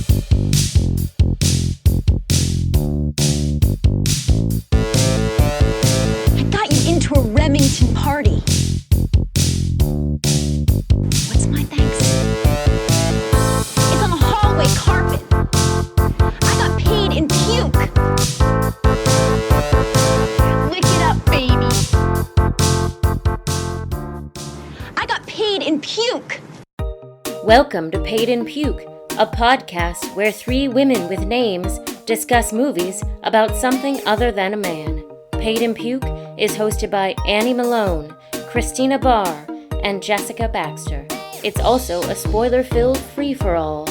I got you into a Remington party. What's my thanks? It's on the hallway carpet. I got paid in puke. Lick it up, baby. I got paid in puke. Welcome to Paid in Puke, a podcast where three women with names discuss movies about something other than a man. Paid in Puke is hosted by Annie Malone, Christina Barr, and Jessica Baxter. It's also a spoiler-filled free-for-all.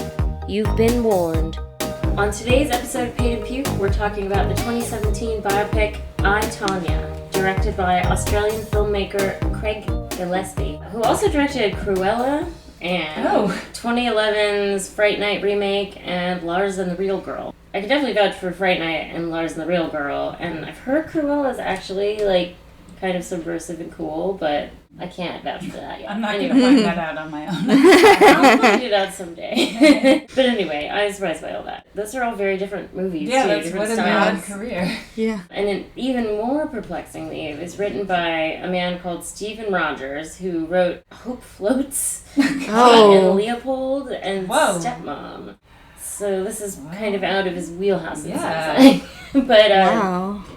You've been warned. On today's episode of Paid in Puke, we're talking about the 2017 biopic I, Tonya, directed by Australian filmmaker Craig Gillespie, who also directed Cruella and 2011's Fright Night remake and Lars and the Real Girl. I can definitely vouch for Fright Night and Lars and the Real Girl, and I've heard Cruella is actually, kind of subversive and cool, but I can't vouch for that yet. I'm not going to find that out on my own. I'll find it out someday. But anyway, I was surprised by all that. Those are all very different movies, yeah, too. that's Different what styles. a mad career. Yeah. And even more perplexingly, it was written by a man called Stephen Rogers, who wrote Hope Floats and Leopold and Stepmom. So this is kind of out of his wheelhouse in some sense. But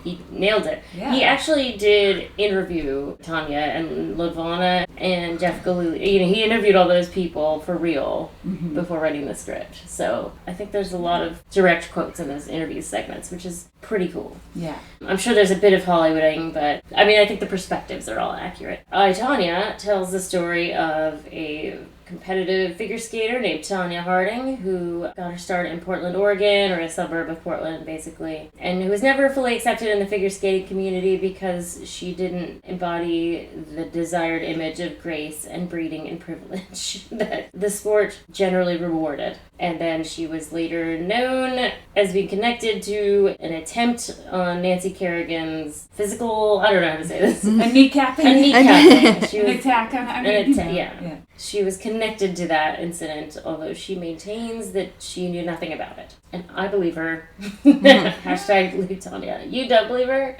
he nailed it. Yeah. He actually did interview Tonya and Ludvana and Jeff Galooly. He interviewed all those people for real before writing the script. So I think there's a lot of direct quotes in those interview segments, which is pretty cool. Yeah. I'm sure there's a bit of Hollywooding, but I think the perspectives are all accurate. Tonya tells the story of a competitive figure skater named Tonya Harding, who got her start in Portland, Oregon, or a suburb of Portland, basically, and who was never fully accepted in the figure skating community because she didn't embody the desired image of grace and breeding and privilege that the sport generally rewarded. And then she was later known as being connected to an attempt on Nancy Kerrigan's physical, I don't know how to say this. A kneecapping. A kneecapping. She was, an attack on her. Yeah. She was connected to that incident, although she maintains that she knew nothing about it. And I believe her. Hashtag believe Tonya. You don't believe her?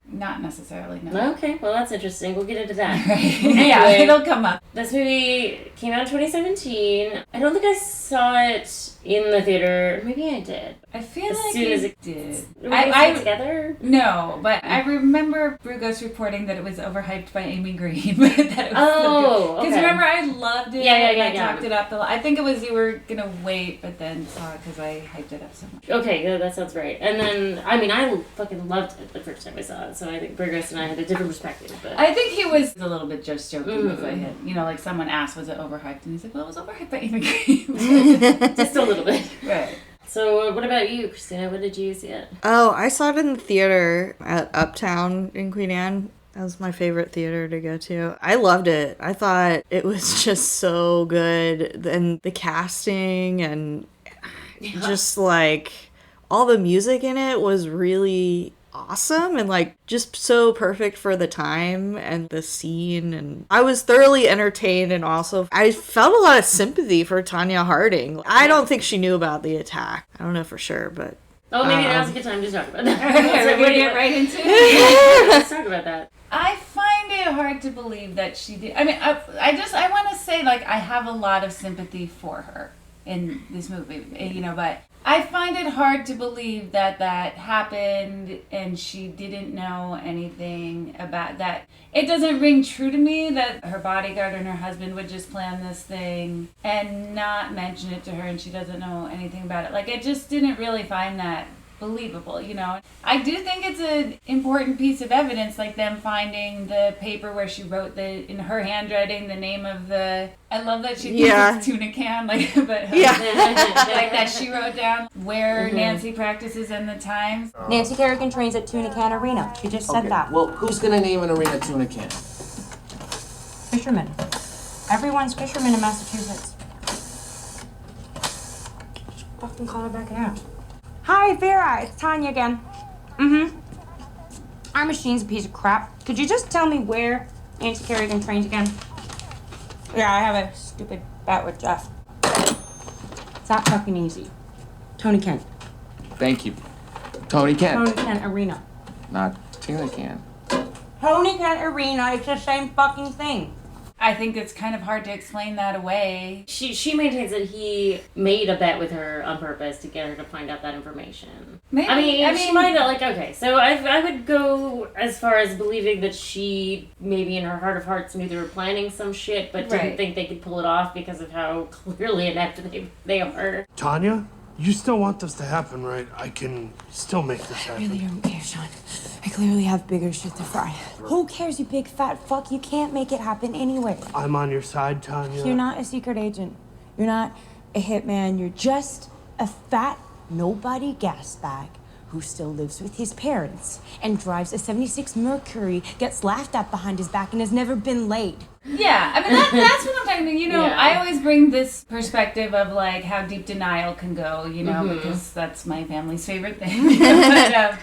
Not necessarily, no. Okay, well that's interesting. We'll get into that. Right. Anyway, yeah, it'll come up. This movie came out in 2017. I don't think I saw it in the theater. Maybe I did. I feel as like soon as it did. Were we together? No, but I remember Brugos reporting that it was overhyped by Amy Green. That it was because remember I loved it. I talked it up a lot. I think it was you were gonna wait, but then saw it because I hyped it up so much. Okay, yeah, that sounds right. And then I fucking loved it the first time I saw it. So I think Brugos and I had a different perspective. But I think he was a little bit just joking because I had, someone asked, was it overhyped? And he's like, well, it was overhyped by Amy Green. Just a little bit. Right. So what about you, Christina? What did you see it? Oh, I saw it in the theater at Uptown in Queen Anne. That was my favorite theater to go to. I loved it. I thought it was just so good. And the casting and just all the music in it was really awesome and just so perfect for the time and the scene, and I was thoroughly entertained, and also I felt a lot of sympathy for Tonya Harding. I don't think she knew about the attack. I don't know for sure, but maybe now's a good time to talk about that. We're gonna get right into it. Let's talk about that. I find it hard to believe that she did. I mean, I want to say I have a lot of sympathy for her in this movie, but I find it hard to believe that happened and she didn't know anything about that. It doesn't ring true to me that her bodyguard and her husband would just plan this thing and not mention it to her and she doesn't know anything about it. I just didn't really find that believable, I do think it's an important piece of evidence, them finding the paper where she wrote in her handwriting the name of the. I love that she thinks it's tuna can, that she wrote down where Nancy practices and the times. Nancy Kerrigan trains at Tuna Can Arena. She just said that. Well, who's gonna name an arena Tuna Can? Fishermen. Everyone's fishermen in Massachusetts. Just fucking call her back out. Hi, Vera. It's Tonya again. Our machine's a piece of crap. Could you just tell me where Nancy Kerrigan trains again? Yeah, I have a stupid bet with Jeff. that fucking easy. Tony Kent. Thank you. Tony Kent. Tony Kent Arena. Not Tina Can. Tony Kent Arena, it's the same fucking thing. I think it's kind of hard to explain that away. She maintains that he made a bet with her on purpose to get her to find out that information. Maybe. I mean, she might not, okay, so I would go as far as believing that she, maybe in her heart of hearts, knew they were planning some shit, but didn't think they could pull it off because of how clearly inept they are. Tonya, you still want this to happen, right? I can still make this happen. I really don't care, Sean. I clearly have bigger shit to fry. Who cares, you big fat fuck? You can't make it happen anyway. I'm on your side, Tonya. You're not a secret agent. You're not a hitman. You're just a fat nobody gas bag who still lives with his parents and drives a 76 Mercury, gets laughed at behind his back, and has never been laid. Yeah, I mean, that's what I'm talking about. You know, Yeah. I always bring this perspective of, like, how deep denial can go, you know, because that's my family's favorite thing. But,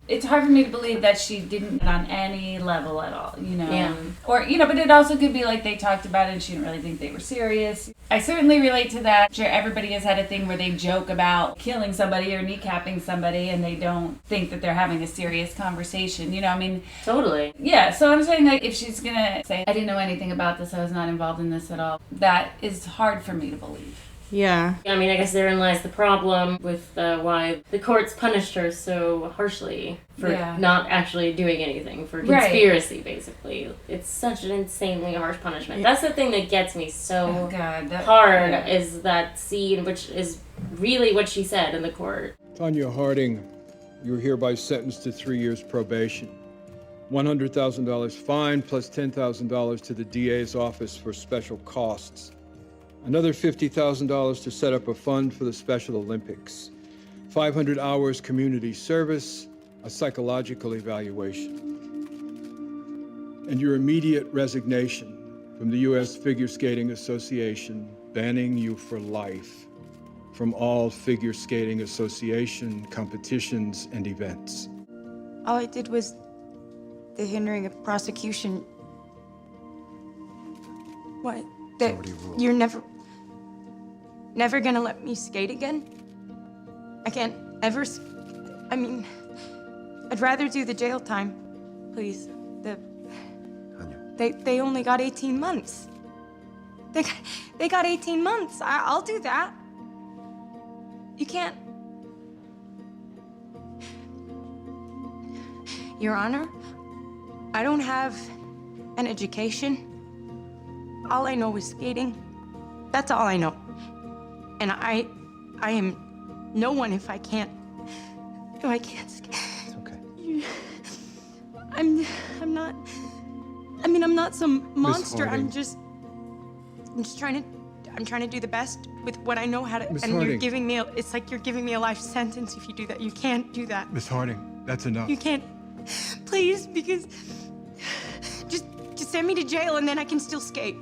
it's hard for me to believe that she didn't on any level at all, you know. Yeah. Or, you know, but it also could be like they talked about it and she didn't really think they were serious. I certainly relate to that. Sure, everybody has had a thing where they joke about killing somebody or kneecapping somebody and they don't think that they're having a serious conversation, you know, I mean. Totally. Yeah, so I'm saying, like, if she's gonna say, I didn't know anything about this, I was not involved in this at all, that is hard for me to believe. Yeah. I mean, I guess therein lies the problem with why the courts punished her so harshly for not actually doing anything, for conspiracy, basically. It's such an insanely harsh punishment. That's the thing that gets me so hard, is that scene, which is really what she said in the court. Tonya Harding, you are hereby sentenced to 3 years probation. $100,000 fine plus $10,000 to the DA's office for special costs. Another $50,000 to set up a fund for the Special Olympics. 500 hours community service, a psychological evaluation. And your immediate resignation from the U.S. Figure Skating Association, banning you for life from all figure skating association competitions and events. All I did was the hindering of prosecution. What? That you're never gonna let me skate again? I can't ever. I mean, I'd rather do the jail time, please. They only got 18 months. They got 18 months. I'll do that. You can't. Your Honor, I don't have an education. All I know is skating. That's all I know. And I am no one if I can't skate. It's okay. I'm not. I mean, I'm not some monster. I'm just trying to do the best with what I know how to. Miss and Harding. you're giving me. It's like you're giving me a life sentence if you do that. You can't do that. Miss Harding, that's enough. You can't. Please, because just send me to jail and then I can still skate.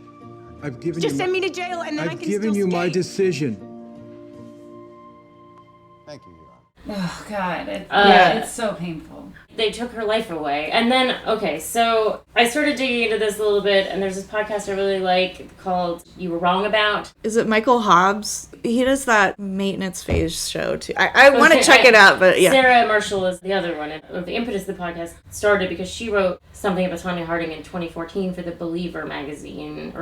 I've given Just you send me to jail and then I I've can still skate. given you my decision. Thank you, Your Honor. Oh, God. It's so painful. They took her life away. And then, okay, so I started digging into this a little bit, and there's this podcast I really like called You Were Wrong About. Is it Michael Hobbs? He does that maintenance phase show, too. I want to check it out, but yeah. Sarah Marshall is the other one. And the impetus of the podcast started because she wrote something about Tonya Harding in 2014 for the Believer magazine,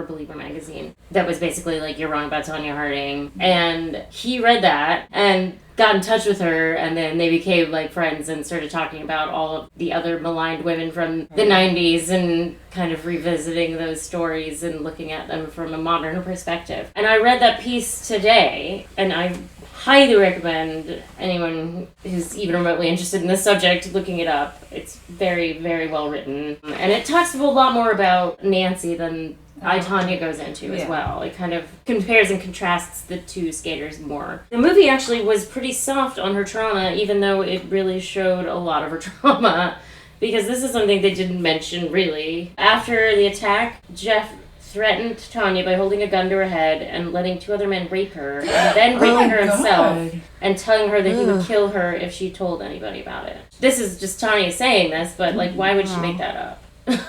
that was basically like, you're wrong about Tonya Harding. And he read that and got in touch with her, and then they became like friends and started talking about all of the other maligned women from the 90s and kind of revisiting those stories and looking at them from a modern perspective. And I read that piece today, and I highly recommend anyone who's even remotely interested in this subject looking it up. It's very, very well written. And it talks a lot more about Nancy than Tonya goes into as well. It kind of compares and contrasts the two skaters more. The movie actually was pretty soft on her trauma, even though it really showed a lot of her trauma, because this is something they didn't mention really. After the attack, Jeff threatened Tonya by holding a gun to her head and letting two other men rape her, and then raping her himself and telling her that he would kill her if she told anybody about it. This is just Tonya saying this, but like, why would she make that up?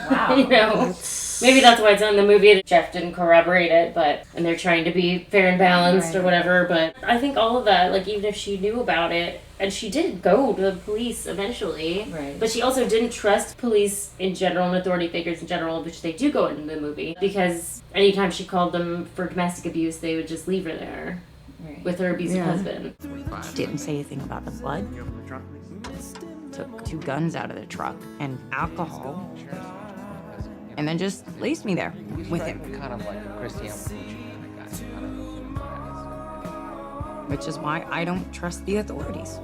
Wow. You know? That's Maybe that's why it's in the movie. Jeff didn't corroborate it, and they're trying to be fair and balanced or whatever. But I think all of that, like, even if she knew about it, and she did go to the police eventually, but she also didn't trust police in general and authority figures in general, which they do go in the movie, because anytime she called them for domestic abuse, they would just leave her there with her abusive husband. Didn't say anything about the blood. Took 2 guns out of the truck and alcohol. And then just leaves me there with him. Kind of like a Christian Which is why I don't trust the authorities.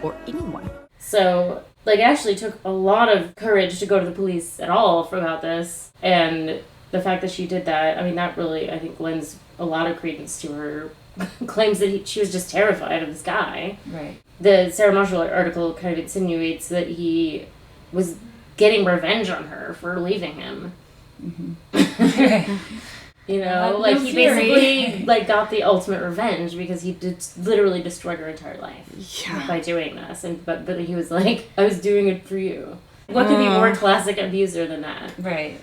Or anyone. So, like, Ashley took a lot of courage to go to the police at all about this. And the fact that she did that, I mean, that really, I think, lends a lot of credence to her claims that she was just terrified of this guy. Right. The Sarah Marshall article kind of insinuates that he was getting revenge on her for leaving him. You know, like, he basically, like, got the ultimate revenge because he literally destroyed her entire life by doing this. And but he was like, I was doing it for you. What could be more classic abuser than that? Right.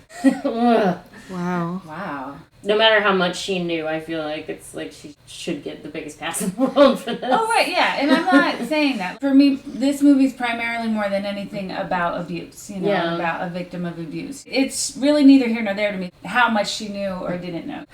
Wow. No matter how much she knew, I feel like it's like she should get the biggest pass in the world for this. Oh, right, yeah. And I'm not saying that. For me, this movie's primarily more than anything about abuse, you know, about a victim of abuse. It's really neither here nor there to me how much she knew or didn't know.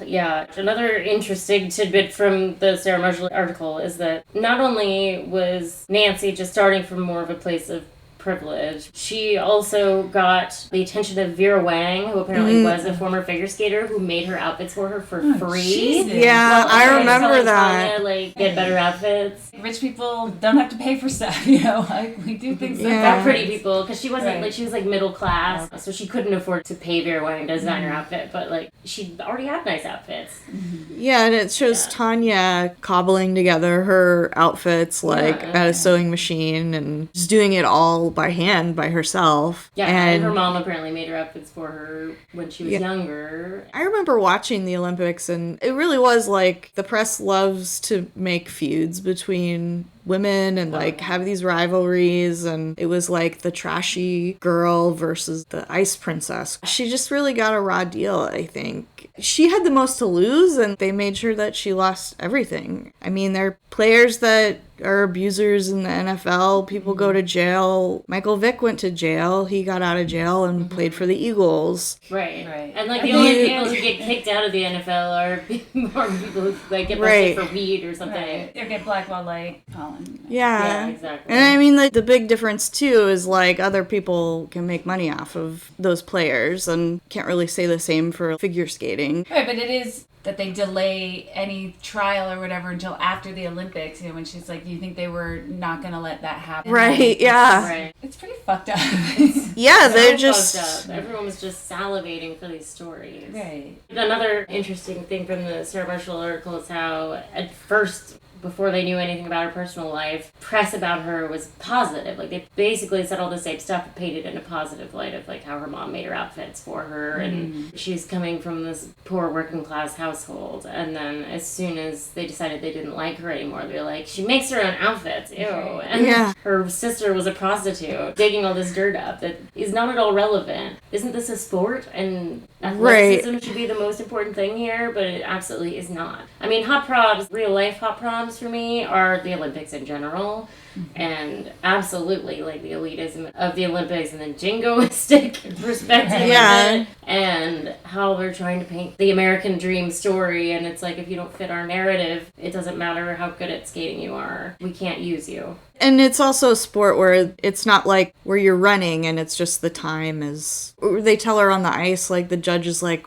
Yeah. Another interesting tidbit from the Sarah Marshall article is that not only was Nancy just starting from more of a place of privilege, she also got the attention of Vera Wang, who apparently was a former figure skater, who made her outfits for her for free. Jesus. Yeah, I remember that. Tonya, like, get better outfits. Rich people don't have to pay for stuff, you know, like, we do things like that. Not pretty people, because she wasn't, like, she was, like, middle class, so she couldn't afford to pay Vera Wang to design her outfit, but, like, she already had nice outfits. Yeah, and it shows Tonya cobbling together her outfits, like, at a sewing machine, and just doing it all by hand by herself. Yeah, and her mom apparently made her outfits for her when she was younger. I remember watching the Olympics, and it really was like the press loves to make feuds between women and like have these rivalries, and it was like the trashy girl versus the ice princess. She just really got a raw deal, I think. She had the most to lose, and they made sure that she lost everything. I mean, there are players that are abusers in the NFL. People go to jail. Michael Vick went to jail. He got out of jail and played for the Eagles. Right. And like the only people who get kicked out of the NFL are people who like get busted for weed or something. Or get blackballed like Colin. Yeah, exactly. And I mean, like, the big difference too is like other people can make money off of those players, and can't really say the same for figure skating. Right, but it is that they delay any trial or whatever until after the Olympics, you know, when she's like, you think they were not going to let that happen? Right, yeah. Right. It's pretty fucked up. Yeah, they're so just... fucked up. Everyone was just salivating for these stories. Right. Another interesting thing from the Sarah Marshall article is how, at first, before they knew anything about her personal life, press about her was positive. Like, they basically said all the same stuff, but painted in a positive light of, like, how her mom made her outfits for her, and she's coming from this poor working class household. And then as soon as they decided they didn't like her anymore, they were like, she makes her own outfits, ew. And her sister was a prostitute, digging all this dirt up that is not at all relevant. Isn't this a sport? And athleticism should be the most important thing here, but it absolutely is not. I mean, hot proms, real life hot proms for me are the Olympics in general, and absolutely like the elitism of the Olympics and the jingoistic perspective of it, and how they're trying to paint the American dream story, and it's like, if you don't fit our narrative, it doesn't matter how good at skating you are, we can't use you. And it's also a sport where it's not like where you're running and it's just the time is... They tell her on the ice, like, the judge is like,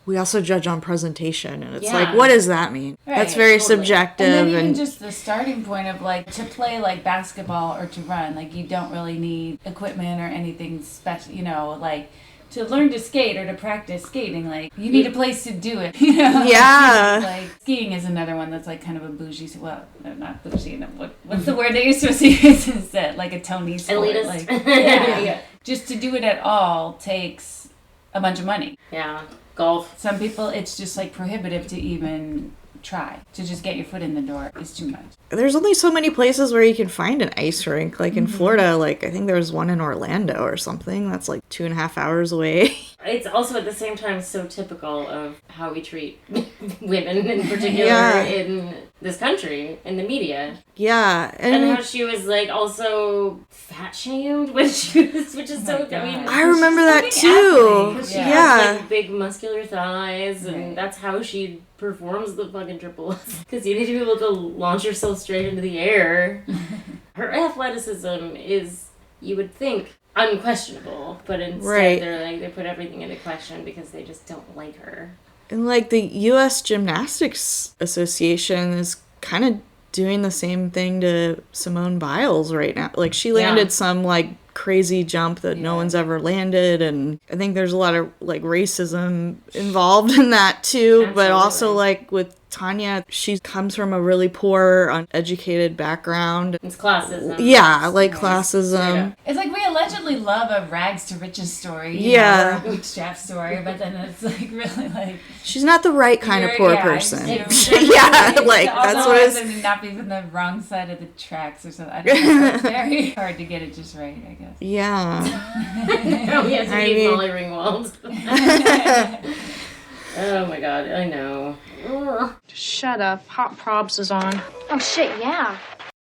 we also judge on presentation, and it's like, what does that mean? Right, that's very subjective. And then even just the starting point of, like, to play, like, basketball or to run, like, you don't really need equipment or anything special, you know, like, to learn to skate or to practice skating, like, you need a place to do it, you know? Yeah. Like, skiing is another one that's, like, kind of a bougie, well, not bougie, no, what's the word that you're supposed to use instead? Like a Tony sport. Elitist. Like, yeah. Just to do it at all takes a bunch of money. Yeah. Golf. Some people, it's just like prohibitive to even try. To just get your foot in the door is too much. There's only so many places where you can find an ice rink. Like in Florida, like I think there's one in Orlando or something that's like 2.5 hours away. It's also at the same time so typical of how we treat women in particular in this country, in the media. Yeah. And how she was like also fat shamed when she was, which is so, I mean. I remember that too. She has like big muscular thighs and that's how she performs the fucking triples. Because you need to be able to launch yourself straight into the air. Her athleticism is, you would think, unquestionable, but instead they're like, they put everything into question because they just don't like her. And like the U.S. Gymnastics Association is kind of doing the same thing to Simone Biles right now. Like she landed some like crazy jump that no one's ever landed, and I think there's a lot of like racism involved in that too. Absolutely. But also like with Tonya, she comes from a really poor, uneducated background. It's classism. Yeah, like classism. It's like we allegedly love a rags to riches story, you know, or a bootstrap story, but then it's like really like she's not the right kind of poor person. Yeah, like that's what it's. Not even the wrong side of the tracks or something. I don't know. It's very hard to get it just right, I guess. Yeah. We have to be Molly Ringwald. Oh my god, I know. Shut up. Hot Probs is on. Oh shit, yeah.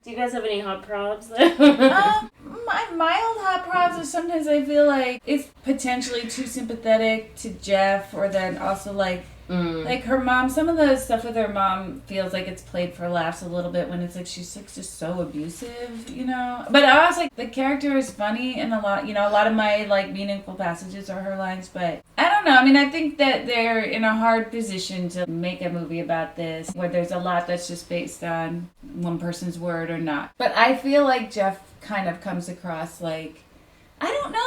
Do you guys have any hot probs? My mild hot probs is sometimes I feel like it's potentially too sympathetic to Jeff, or then also like her mom, some of the stuff with her mom feels like it's played for laughs a little bit when it's like she's like just so abusive, you know. But I was like the character is funny and a lot of my like meaningful passages are her lines, but I don't know. I mean, I think that they're in a hard position to make a movie about this where there's a lot that's just based on one person's word or not. But I feel like Jeff kind of comes across like, I don't know.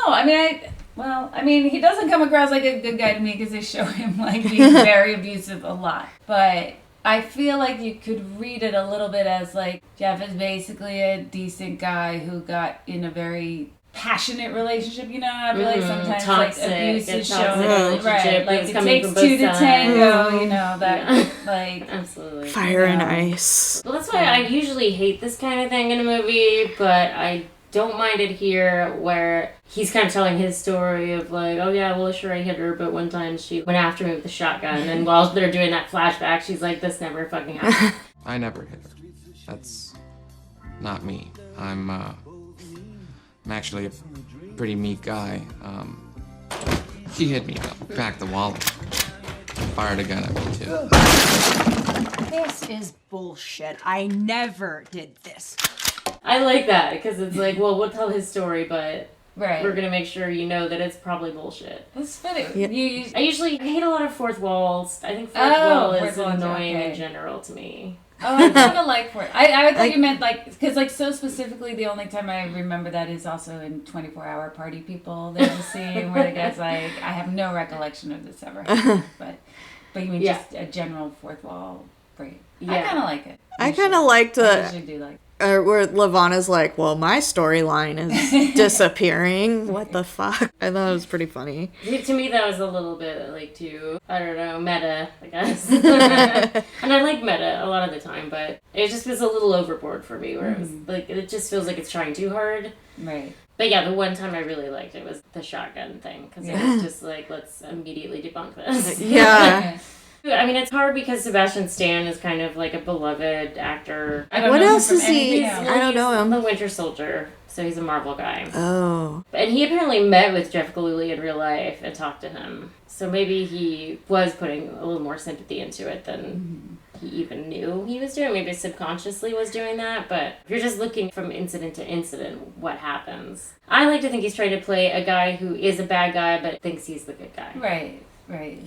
I mean, he doesn't come across like a good guy to me because they show him like being very abusive a lot. But I feel like you could read it a little bit as like Jeff is basically a decent guy who got in a very passionate relationship, you know. I feel like sometimes toxic, like abuse is shown, right? Like it takes two to tango, you know. That like absolutely fire and ice. Well, that's why I usually hate this kind of thing in a movie, but I don't mind it here where he's kind of telling his story of like, oh yeah, well sure I hit her, but one time she went after me with the shotgun, and while they're doing that flashback, she's like, this never fucking happened. I never hit her. That's not me. I'm actually a pretty meek guy. She hit me, cracked the wallet. Fired a gun at me too. This is bullshit. I never did this. I like that, because it's like, well, we'll tell his story, but we're going to make sure you know that it's probably bullshit. That's funny. Yeah. I hate a lot of fourth walls. I think fourth wall is annoying in general to me. Oh, I kind of like fourth. I thought you meant like, because like so specifically the only time I remember that is also in 24-Hour Party People. There's a scene where the guy's like, I have no recollection of this ever happening, but you mean just a general fourth wall break. Yeah. I kind of like it. I kind of liked I usually do like where Levana's like, well, my storyline is disappearing. What the fuck? I thought it was pretty funny. To me, that was a little bit, like, too, I don't know, meta, I guess. And I like meta a lot of the time, but it just was a little overboard for me, where it was, like, it just feels like it's trying too hard. Right. But yeah, the one time I really liked it was the shotgun thing, because it was just like, let's immediately debunk this. Yeah. I mean, it's hard because Sebastian Stan is kind of like a beloved actor. What else is he? I don't know him. The Winter Soldier, so he's a Marvel guy. Oh. And he apparently met with Jeff Gillespie in real life and talked to him. So maybe he was putting a little more sympathy into it than he even knew he was doing. Maybe subconsciously was doing that. But if you're just looking from incident to incident, what happens? I like to think he's trying to play a guy who is a bad guy but thinks he's the good guy. Right.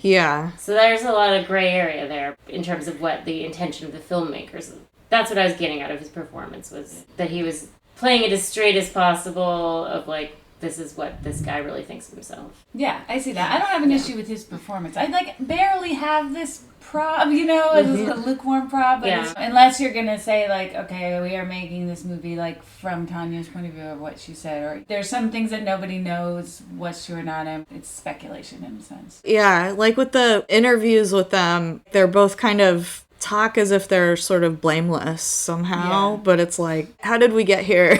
Yeah. So there's a lot of gray area there in terms of what the intention of the filmmakers. That's what I was getting out of his performance, was that he was playing it as straight as possible of like, this is what this guy really thinks of himself. Yeah, I see that. I don't have an issue with his performance. I like barely have this prob, you know, it's a lukewarm prob, but unless you're gonna say like, okay, we are making this movie like from Tanya's point of view of what she said, or there's some things that nobody knows what's true or not, and it's speculation in a sense. Yeah, like with the interviews with them, they're both kind of talk as if they're sort of blameless somehow, but it's like, how did we get here?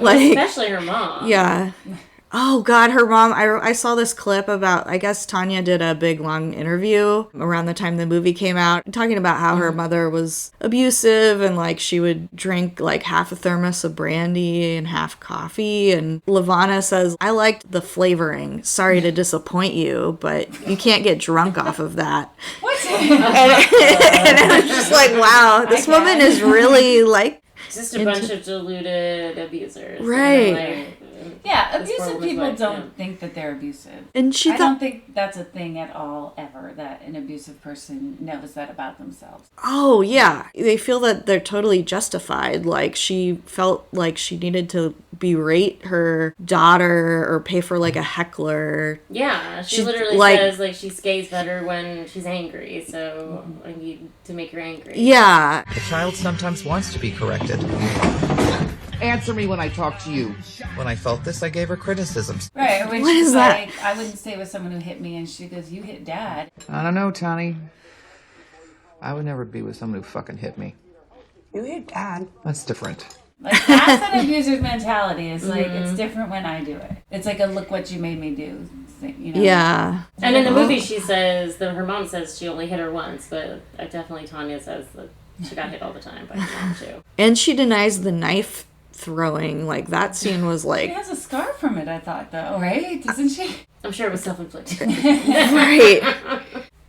Like, especially her mom. Yeah. Oh God, her mom, I saw this clip about, I guess Tonya did a big long interview around the time the movie came out, talking about how her mother was abusive and like she would drink like half a thermos of brandy and half coffee. And Lavana says, I liked the flavoring. Sorry to disappoint you, but you can't get drunk off of that. What? and I was just like, wow, this woman is really like... Just a bunch of deluded abusers. Right. Yeah, abusive people don't think that they're abusive. And I don't think that's a thing at all, ever, that an abusive person knows that about themselves. Oh, yeah. They feel that they're totally justified. Like, she felt like she needed to berate her daughter or pay for, like, a heckler. Yeah, she literally says, like, she skates better when she's angry, so I need to make her angry. Yeah. The child sometimes wants to be corrected. Answer me when I talk to you. When I felt this, I gave her criticisms. Right, when What she's is that? like, I wouldn't stay with someone who hit me, and she goes, you hit Dad. I don't know, Tony. I would never be with someone who fucking hit me. You hit Dad. That's different. Like, that's an abuser's mentality. It's like, it's different when I do it. It's like a look what you made me do thing, Yeah. And in the movie, she says, her mom says she only hit her once, but definitely Tonya says that she got hit all the time by her mom, too. And she denies the knife throwing. Like, that scene was like... She has a scar from it, I thought, though, right? Doesn't she? I'm sure it was self-inflicted. Right.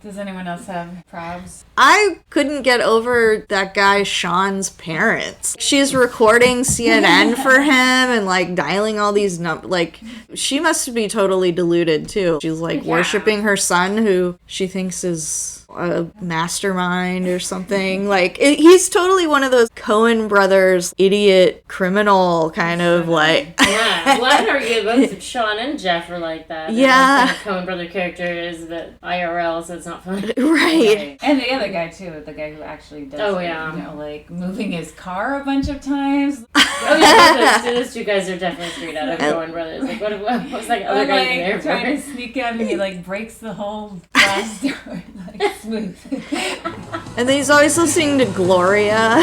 Does anyone else have probs? I couldn't get over that guy Sean's parents. She's recording CNN for him and like dialing all these numbers. Like, she must be totally deluded too. She's like worshiping her son, who she thinks is a mastermind or something. Like, he's totally one of those Cohen brothers idiot criminal kind of like. Yeah, well, I'd argue both Sean and Jeff are like that. They're Yeah. like Cohen brother characters, but IRL, so it's not fun. Right. And the other guy too, the guy who actually does Oh, it, yeah. you know, like moving his car a bunch of times. Oh yeah, those two guys are definitely straight out of Coen Brothers. Like, what was that other Or guy in the like trying airport? to sneak out and he like breaks the whole glass door like smooth. And then he's always listening to Gloria.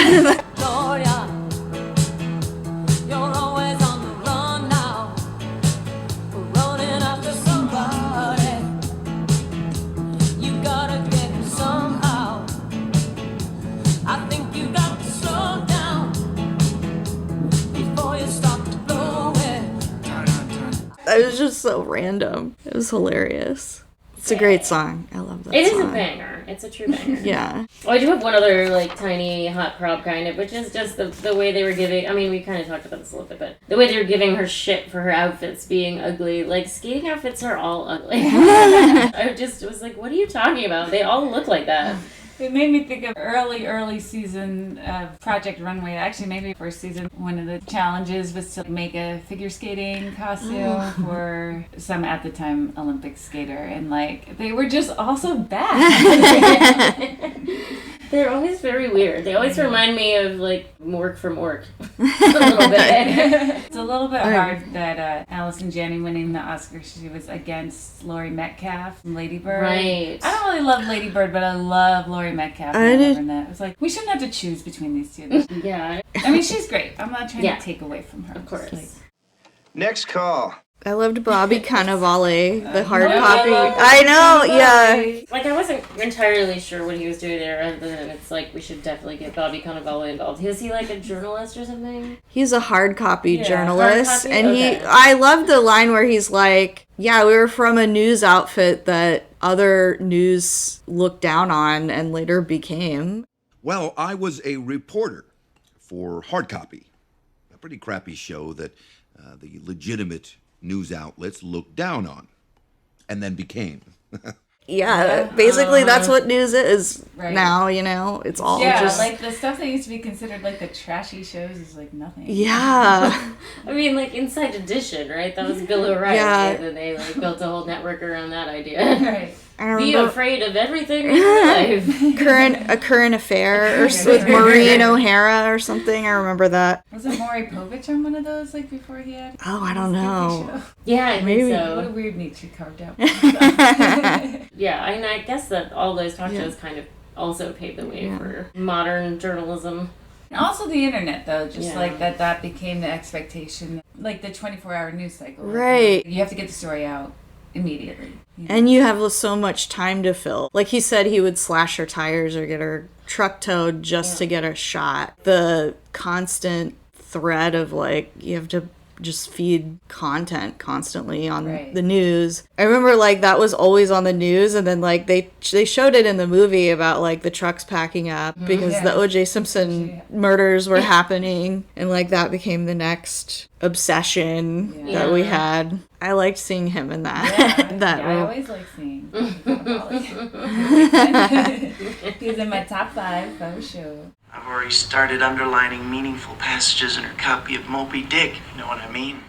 It was just so random. It was hilarious. It's a great song. I love that song. It is a banger. It's a true banger. Yeah. Well, I do have one other, like, tiny hot prop kind of, which is just the way they were giving... I mean, we kind of talked about this a little bit, but the way they were giving her shit for her outfits being ugly. Like, skating outfits are all ugly. I just was like, what are you talking about? They all look like that. It made me think of early season of Project Runway. Actually, maybe first season, one of the challenges was to make a figure skating costume for some, at the time, Olympic skater. And, like, they were just also bad. They're always very weird. They always remind me of, like, Mork from Ork. A little bit. It's a little bit hard that Allison Janney winning the Oscar, she was against Laurie Metcalf from Lady Bird. Right. I don't really love Lady Bird, but I love Laurie Metcalf. And that. It was like, we shouldn't have to choose between these two. Yeah. I mean, she's great. I'm not trying to take away from her. Of course. Like, Next call. I loved Bobby Cannavale, the hard I copy. love I know, yeah. Like, I wasn't entirely sure what he was doing there, other than it's like, we should definitely get Bobby Cannavale involved. Was he like a journalist or something? He's a hard copy Yeah, journalist. hard copy? And Okay. I love the line where he's like, yeah, we were from a news outfit that other news looked down on and later became. Well, I was a reporter for Hard Copy, a pretty crappy show that the legitimate news outlets looked down on and then became. Yeah, basically that's what news is now, you know? It's all just... like the stuff that used to be considered like the trashy shows is like nothing. Yeah. I mean, like, Inside Edition, right? That was Bill O'Reilly. Yeah. And they, like, built a whole network around that idea. Right. Be afraid of everything in your life. A current affair with Maureen O'Hara or something. I remember that. Was it Maury Povich on one of those, like, before he had? Oh, I don't know. Yeah, I think so. What a weird niche he carved out. Yeah, and I guess that all those talk shows kind of also paved the way for modern journalism. And also the internet, though, just like that became the expectation, like the 24-hour news cycle. Right. You have to get the story out immediately. You know? And you have so much time to fill. Like he said, he would slash her tires or get her truck towed just to get a shot. The constant thread of like, you have to just feed content constantly on the news. I remember like that was always on the news, and then like they showed it in the movie about like the trucks packing up because the O.J. Simpson murders were happening, and like that became the next obsession that we had. I liked seeing him in that. I always like seeing he's in my top 5 for sure. I've already started underlining meaningful passages in her copy of Moby Dick, if you know what I mean.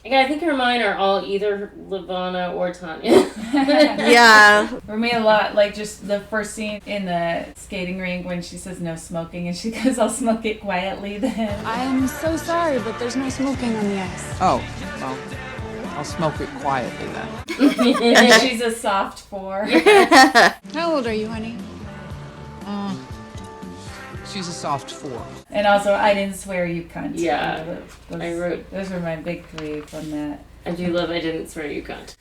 Yeah, I think her mine are all either Lavana or Tonya. Yeah. For me, a lot, like just the first scene in the skating rink when she says no smoking and she goes, I'll smoke it quietly then. I'm so sorry, but there's no smoking on the ice. Oh, well, I'll smoke it quietly then. And she's a soft 4. How old are you, honey? She's a soft 4. And also, I didn't swear, you cunt. Yeah, I wrote. Those were my big 3 from that. I do love I didn't swear, you cunt.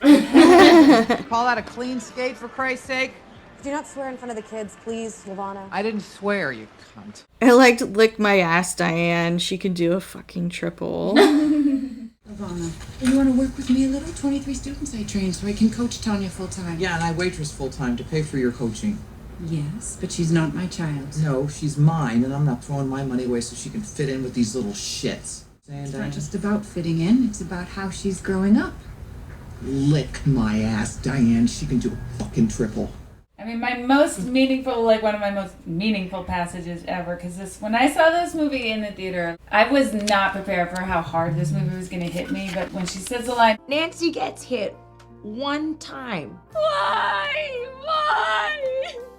Call that a clean skate, for Christ's sake? Do not swear in front of the kids, please, Lavana. I didn't swear, you cunt. I liked Lick My Ass Diane. She could do a fucking triple. Lavana, you want to work with me a little? 23 students I train so I can coach Tonya full-time. Yeah, and I waitress full-time to pay for your coaching. Yes, but she's not my child. No, she's mine, and I'm not throwing my money away so she can fit in with these little shits. It's not just about fitting in, it's about how she's growing up. Lick my ass, Diane. She can do a fucking triple. I mean, my most meaningful, like one of my most meaningful passages ever, because when I saw this movie in the theater, I was not prepared for how hard this movie was going to hit me, but when she says the line, Nancy gets hit one time. Why?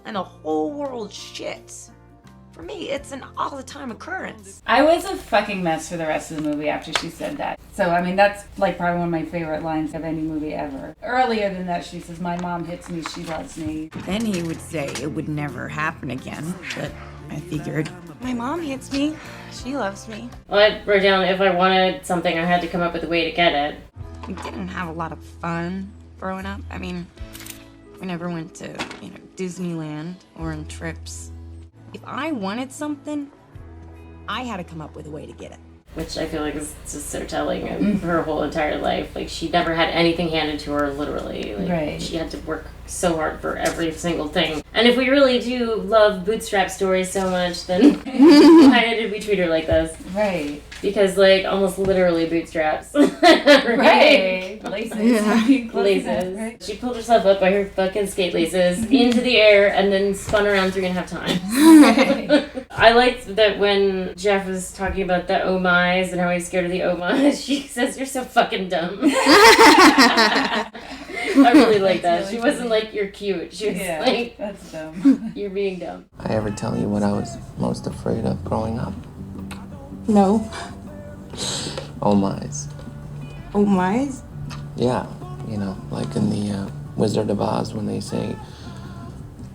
And the whole world shits. For me, it's an all-the-time occurrence. I was a fucking mess for the rest of the movie after she said that. So, I mean, that's like probably one of my favorite lines of any movie ever. Earlier than that, she says, my mom hits me, she loves me. Then he would say it would never happen again, but I figured, my mom hits me, she loves me. Well, I wrote down if I wanted something, I had to come up with a way to get it. We didn't have a lot of fun growing up. I mean, we never went to, Disneyland or on trips. If I wanted something, I had to come up with a way to get it. Which I feel like is just so telling of her whole entire life. Like, she never had anything handed to her, literally. Like, she had to work so hard for every single thing. And if we really do love bootstrap stories so much, then why did we treat her like this? Right. Because, like, almost literally bootstraps. Right. Laces. Yeah. Laces. Right. She pulled herself up by her fucking skate laces into the air and then spun around 3.5 times. Right. I liked that when Jeff was talking about the oh my's and how he's scared of the oh my's, she says, you're so fucking dumb. I really like that. Really she wasn't like, you're cute. She was like, that's dumb. You're being dumb. I ever tell you what I was most afraid of growing up? No. Oh my's. Oh my's? Yeah, like in the Wizard of Oz when they say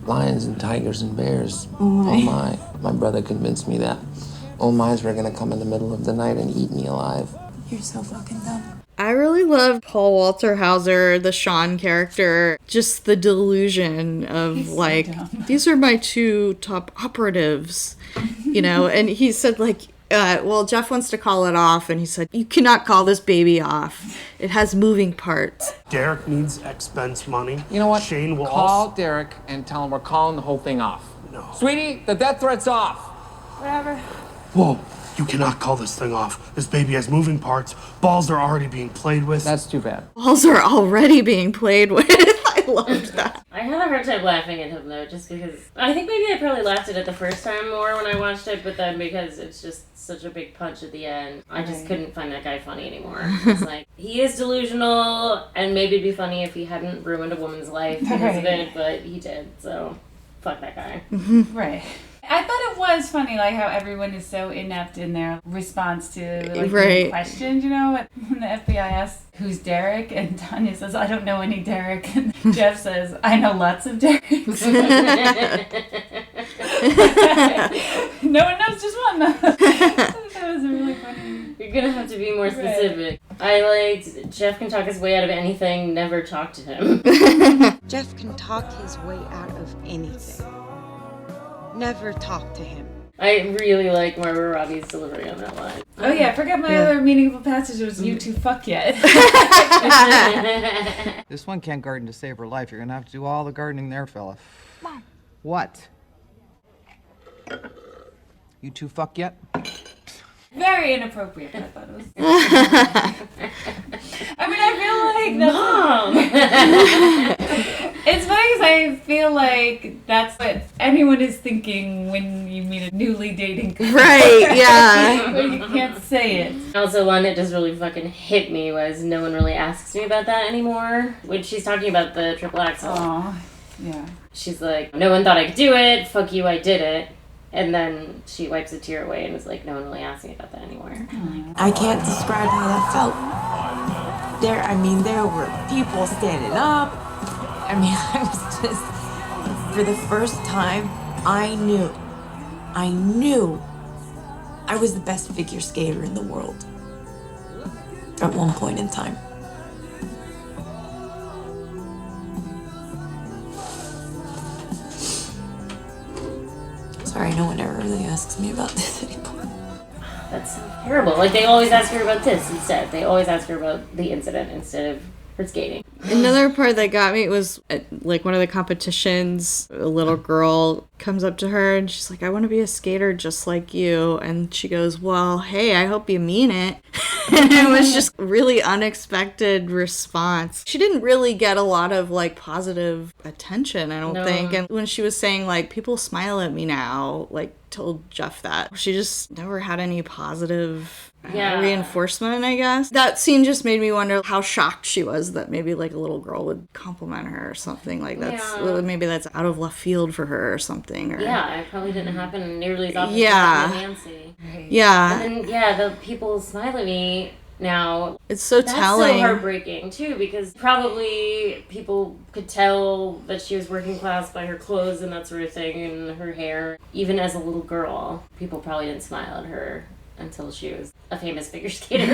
lions and tigers and bears. Oh my. Oh my. My brother convinced me that oh my's were gonna come in the middle of the night and eat me alive. You're so fucking dumb. I really love Paul Walter Hauser, the Sean character. Just the delusion of he's like, so these are my 2 top operatives, and he said like, well, Jeff wants to call it off, and he said, you cannot call this baby off. It has moving parts. Derek needs expense money. You know what? Shane will call Derek and tell him we're calling the whole thing off. No. Sweetie, the death threat's off. Whatever. Whoa, you cannot call this thing off. This baby has moving parts. Balls are already being played with. That's too bad. Balls are already being played with. I loved that. I had a hard time laughing at him, though, just because... I think maybe I probably laughed at it the first time more when I watched it, but then because it's just such a big punch at the end, I just couldn't find that guy funny anymore. It's like, he is delusional, and maybe it'd be funny if he hadn't ruined a woman's life because of it, but he did, so fuck that guy. Right. I thought it was funny, like how everyone is so inept in their response to like the questions, when the FBI asks, who's Derek? And Tonya says, I don't know any Derek. And Jeff says, I know lots of Dereks. No one knows, just one. That was really funny. You're gonna have to be more specific. I liked Jeff can talk his way out of anything, never talk to him. Jeff can talk his way out of anything. Never talk to him. I really like Margot Robbie's delivery on that line. Oh yeah, I forgot my other meaningful passage was "You two fuck yet." This one can't garden to save her life. You're gonna have to do all the gardening there, fella. Mom. What? You two fuck yet? Very inappropriate. I thought it was. I mean, I feel like Mom. It's funny because I feel like that's what anyone is thinking when you meet a newly dating couple. Right, yeah. But you can't say it. Also, one that just really fucking hit me was no one really asks me about that anymore. When she's talking about the triple axel. Aw, yeah. She's like, no one thought I could do it. Fuck you, I did it. And then she wipes a tear away and was like, no one really asks me about that anymore. I can't describe how that felt. There were people standing up. I mean, I was just, for the first time, I knew I was the best figure skater in the world. At one point in time. Sorry, no one ever really asks me about this anymore. That's so terrible. Like, they always ask her about this instead. They always ask her about the incident instead of her skating. Another part that got me was at, like, one of the competitions, a little girl comes up to her and she's like, I want to be a skater just like you. And she goes, well, hey, I hope you mean it. And it was just really unexpected response. She didn't really get a lot of, like, positive attention, I don't think. And when she was saying, like, people smile at me now, like, told Jeff that. She just never had any positive reinforcement, I guess. That scene just made me wonder how shocked she was that maybe, like, a little girl would compliment her or something. Like, maybe that's out of left field for her or something. Or, yeah, it probably didn't happen nearly as often as Nancy. Right. Yeah. And then, the people smile at me now. It's so telling. That's so heartbreaking, too, because probably people could tell that she was working class by her clothes and that sort of thing, and her hair. Even as a little girl, people probably didn't smile at her until she was a famous figure skater.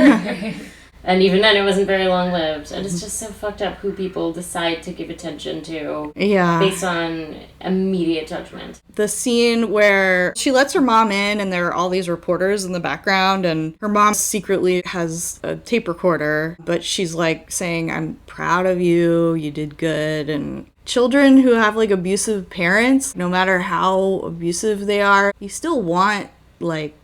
And even then, it wasn't very long-lived. And it's just so fucked up who people decide to give attention to based on immediate judgment. The scene where she lets her mom in and there are all these reporters in the background and her mom secretly has a tape recorder, but she's like saying, I'm proud of you, you did good. And children who have, like, abusive parents, no matter how abusive they are, you still want, like,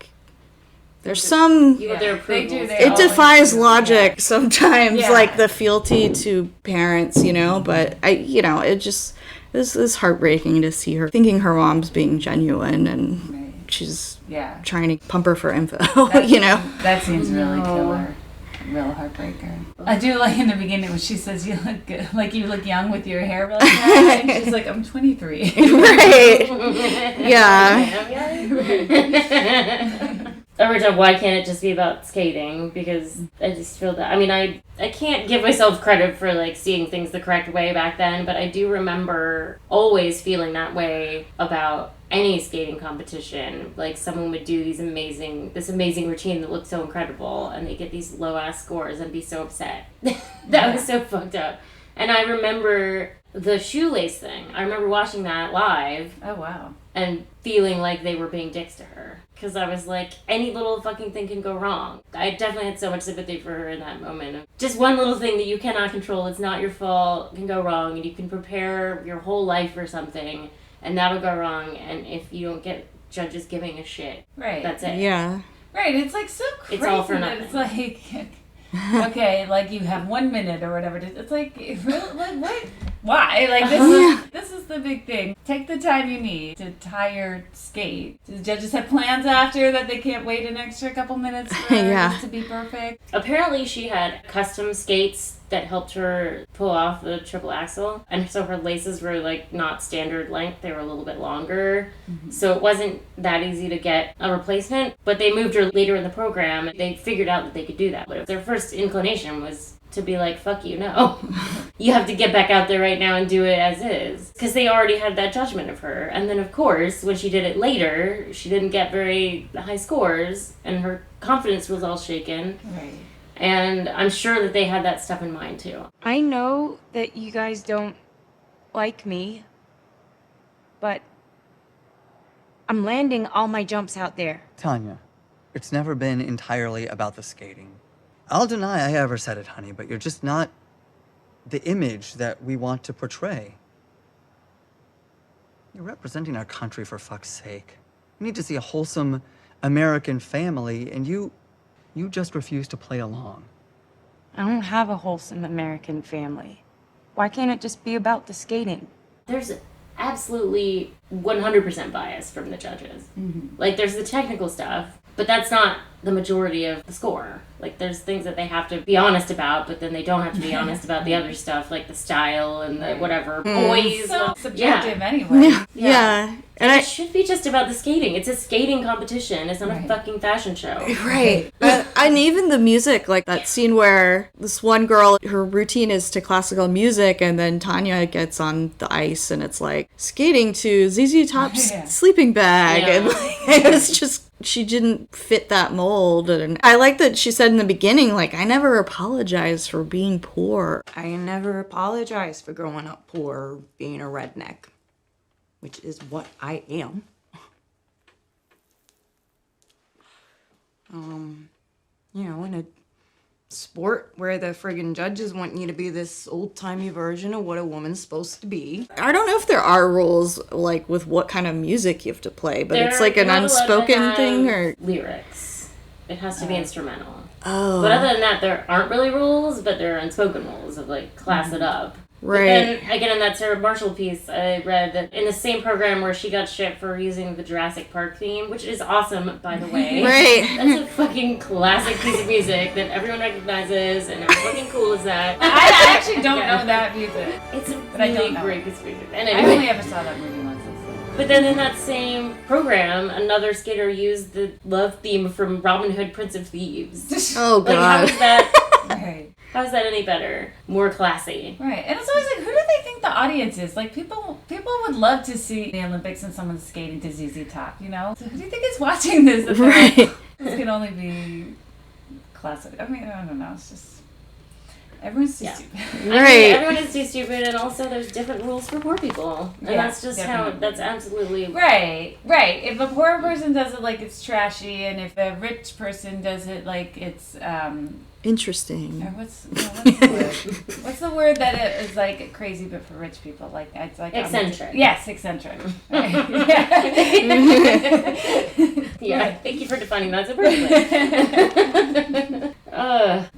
there's some, it defies logic sometimes, like the fealty to parents, you know, but it just, this is heartbreaking to see her thinking her mom's being genuine and she's trying to pump her for info, you know. That seems really killer. Real heartbreaker. I do like in the beginning when she says you look good, like you look young with your hair really dry, and she's like, I'm 23. Right. Yeah. Every time, why can't it just be about skating? Because I just feel that, I mean, I can't give myself credit for, like, seeing things the correct way back then, but I do remember always feeling that way about any skating competition. Like, someone would do this amazing routine that looked so incredible, and they get these low-ass scores and be so upset. That was so fucked up. And I remember the shoelace thing. I remember watching that live. Oh, wow. And feeling like they were being dicks to her. Because I was like, any little fucking thing can go wrong. I definitely had so much sympathy for her in that moment. Just one little thing that you cannot control, it's not your fault, can go wrong, and you can prepare your whole life for something, and that'll go wrong, and if you don't get judges giving a shit, that's it. Yeah. Right, it's like so crazy. It's all for nothing. It's like, okay, like you have 1 minute or whatever. It's like, what? Why? Like, this is the big thing. Take the time you need to tie your skate. Do the judges have plans after that they can't wait an extra couple minutes for this to be perfect? Apparently she had custom skates that helped her pull off the triple axel, and so her laces were, like, not standard length. They were a little bit longer, so it wasn't that easy to get a replacement, but they moved her later in the program. They figured out that they could do that, but their first inclination was to be like, fuck you, no. You have to get back out there right now and do it as is. Because they already had that judgment of her. And then, of course, when she did it later, she didn't get very high scores, and her confidence was all shaken. Right. And I'm sure that they had that stuff in mind, too. I know that you guys don't like me, but I'm landing all my jumps out there. Tonya, it's never been entirely about the skating. I'll deny I ever said it, honey, but you're just not the image that we want to portray. You're representing our country, for fuck's sake. We need to see a wholesome American family, and you just refuse to play along. I don't have a wholesome American family. Why can't it just be about the skating? There's absolutely 100% bias from the judges. Mm-hmm. Like, there's the technical stuff, but that's not the majority of the score. Like, there's things that they have to be honest about, but then they don't have to be honest about the other stuff, like the style and the whatever. Boys. So subjective anyway. Yeah. And it should be just about the skating. It's a skating competition. It's not a fucking fashion show. Right. And even the music, like that scene where this one girl, her routine is to classical music, and then Tonya gets on the ice, and it's like skating to ZZ Top's Sleeping Bag. Yeah. And like, it was just, she didn't fit that mold. And I like that she said in the beginning, like, I never apologized for being poor. I never apologized for growing up poor or being a redneck, which is what I am. You know, in a sport where the friggin' judges want you to be this old-timey version of what a woman's supposed to be. I don't know if there are rules, like, with what kind of music you have to play, but it's like an unspoken thing, or... lyrics. It has to be instrumental. Oh. But other than that, there aren't really rules, but there are unspoken rules of, like, class it up. Right. But then, again, in that Sarah Marshall piece, I read that in the same program where she got shit for using the Jurassic Park theme, which is awesome, by the way. Right. That's a fucking classic piece of music that everyone recognizes, and how fucking cool is that? I actually don't know that music. It's a But I don't really know great it. piece of music. I And anyway. only ever saw that movie once. But then in that same program, another skater used the love theme from Robin Hood, Prince of Thieves. Oh, God. Like, how is that... Right. How is that any better? More classy. Right. And it's always like, who do they think the audience is? Like, people would love to see the Olympics and someone skating to ZZ Top, you know? So who do you think is watching this? That they're like, this can only be classic. I mean, I don't know. It's just... Everyone's too stupid. I mean, everyone is too stupid, and also there's different rules for poor people. And that's just definitely. that's absolutely... Right. If a poor person does it like it's trashy, and if a rich person does it like it's... Interesting. Or what's the word? What's the word that is like crazy but for rich people? Like it's like eccentric. Yes, eccentric. Right. Yeah. Right. Thank you for defining that so perfectly.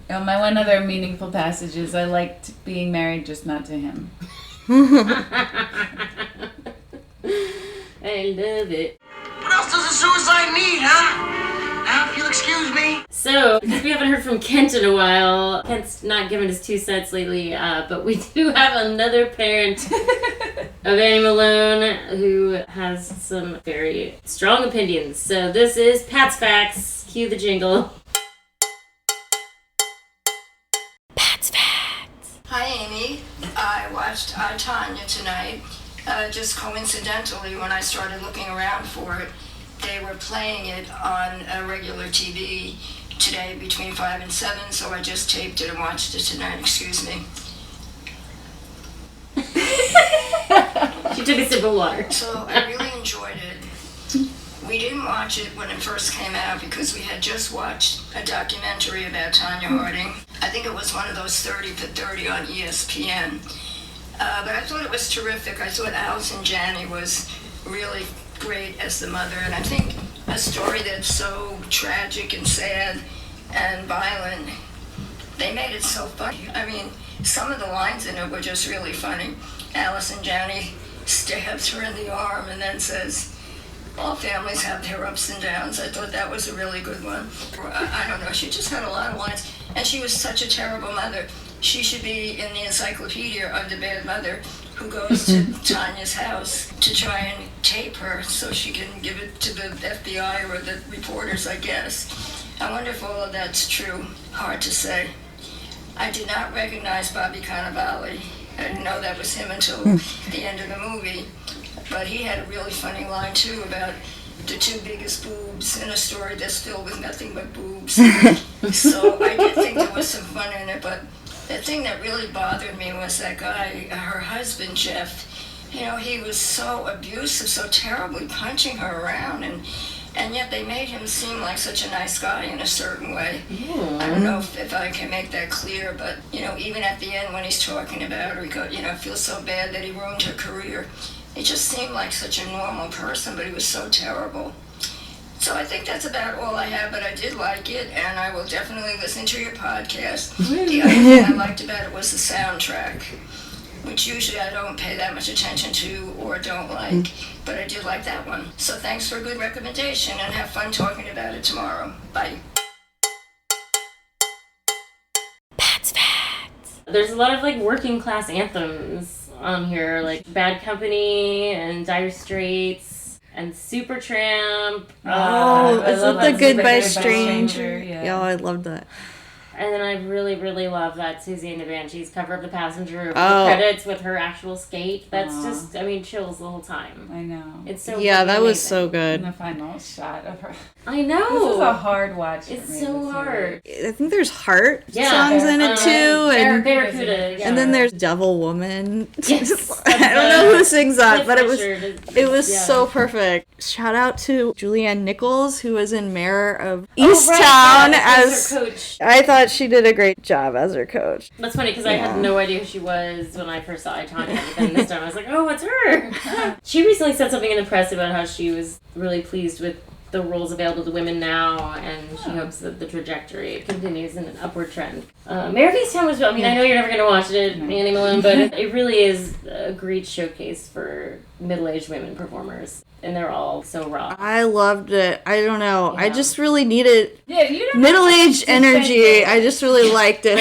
My one other meaningful passage is I liked being married, just not to him. I love it. What else does a suicide need, huh? Now, if you'll excuse me. So, because we haven't heard from Kent in a while, Kent's not given his 2 cents lately, but we do have another parent of Annie Malone who has some very strong opinions. So this is Pat's Facts. Cue the jingle. Pat's Facts. Hi, Amy. I watched Tonya tonight. Just coincidentally, when I started looking around for it, they were playing it on a regular TV today between 5 and 7, so I just taped it and watched it tonight. Excuse me. She took a sip of water. So I really enjoyed it. We didn't watch it when it first came out because we had just watched a documentary about Tonya Harding. I think it was one of those 30 for 30 on ESPN. But I thought it was terrific. I thought Allison Janney was really great as the mother, and I think a story that's so tragic and sad and violent, they made it so funny. I mean, some of the lines in it were just really funny. Allison Janney stabs her in the arm and then says, all families have their ups and downs. I thought that was a really good one. I don't know, she just had a lot of lines, and she was such a terrible mother. She should be in the encyclopedia of the bad mother who goes to Tonya's house to try and tape her so she can give it to the FBI or the reporters, I guess. I wonder if all of that's true. Hard to say. I did not recognize Bobby Cannavale. I didn't know that was him until the end of the movie. But he had a really funny line, too, about the two biggest boobs in a story that's filled with nothing but boobs. So I did think there was some fun in it, but the thing that really bothered me was that guy, her husband, Jeff. You know, he was so abusive, so terribly punching her around, and yet they made him seem like such a nice guy in a certain way. I don't know if I can make that clear, but, you know, even at the end when he's talking about her, he go, you know, feels so bad that he ruined her career. It just seemed like such a normal person, but he was so terrible. So I think that's about all I have, but I did like it, and I will definitely listen to your podcast. The other thing I liked about it was the soundtrack, which usually I don't pay that much attention to or don't like, but I did like that one. So thanks for a good recommendation, and have fun talking about it tomorrow. Bye. There's a lot of, like, working class anthems on here, like Bad Company and Dire Straits and Supertramp. Is it the Goodbye Stranger? Yeah, I love that. And then I really, really love that Susie and the Banshees cover of The Passenger with the credits with her actual skate. That's just, I mean, chills the whole time. I know. It's so Yeah, that was amazing. so good. And the final shot of her. I know. This is a hard watch. It's so hard. I think there's Heart songs in it too, and Barracuda, and then there's Devil Woman. Yes, I don't know who sings that, but Cliff it was yeah. so perfect. Shout out to Julianne Nichols, who was in Mayor of Oh, right, Easttown yeah, as her coach. I thought she did a great job as her coach. That's funny because I had no idea who she was when I first saw Tonya, but then this time I was like, oh, it's her. She recently said something in the press about how she was really pleased with the roles available to women now, and she hopes that the trajectory continues in an upward trend. Mayor of Easttown was, I mean, I know you're never going to watch it, Annie Malone, but it really is a great showcase for middle-aged women performers, and they're all so raw. I loved it. I don't know. I just really needed you don't middle-aged energy. I just really liked it.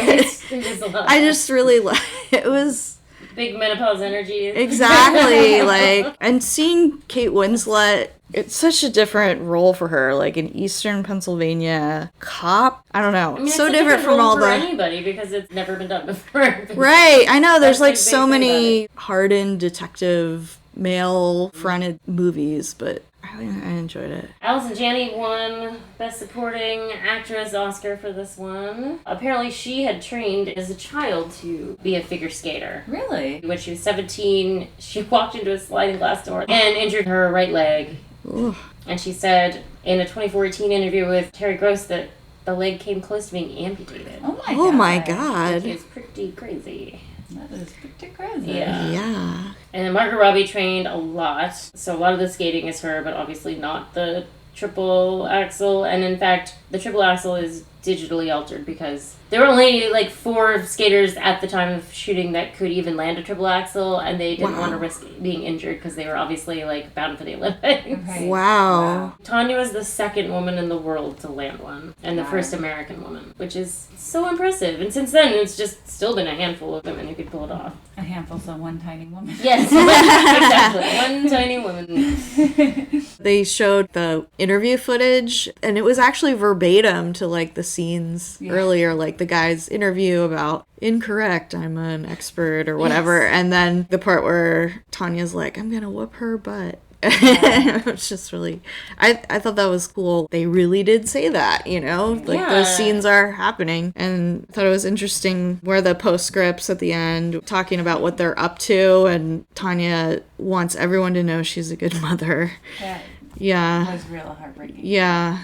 It was a lot. I just really liked it. Was big menopause energy. exactly like, and seeing Kate Winslet, it's such a different role for her, like an Eastern Pennsylvania cop. I don't know. I mean, so it's a different from role all for the anybody because it's never been done before. right. I know there's like That's the so big thing many hardened detective male fronted movies, but I enjoyed it. Allison Janney won Best Supporting Actress Oscar for this one. Apparently she had trained as a child to be a figure skater. Really? When she was 17, she walked into a sliding glass door and injured her right leg. Ooh. And she said in a 2014 interview with Terry Gross that the leg came close to being amputated. Oh my god. Which is pretty crazy. That is pretty crazy. Yeah. And Margot Robbie trained a lot. So a lot of the skating is her, but obviously not the triple axel. And in fact, the triple axel is digitally altered because there were only like 4 skaters at the time of shooting that could even land a triple axel, and they didn't want to risk being injured because they were obviously like bound for the Olympics. Okay. Wow. Tonya was the second woman in the world to land one, and the first American woman, which is so impressive. And since then, it's just still been a handful of women who could pull it off. A handful, so one tiny woman. Yes, exactly. One tiny woman. They showed the interview footage, and it was actually verbatim to like the scenes earlier, like the guy's interview about incorrect, I'm an expert or whatever, and then the part where Tanya's like, I'm gonna whoop her butt. It's just really, I thought that was cool. They really did say that, you know, like those scenes are happening, and I thought it was interesting where the postscripts at the end talking about what they're up to, and Tonya wants everyone to know she's a good mother. That was real heartbreaking. Yeah.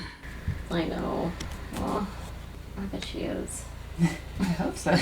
I know. Well, I bet she is. I hope so.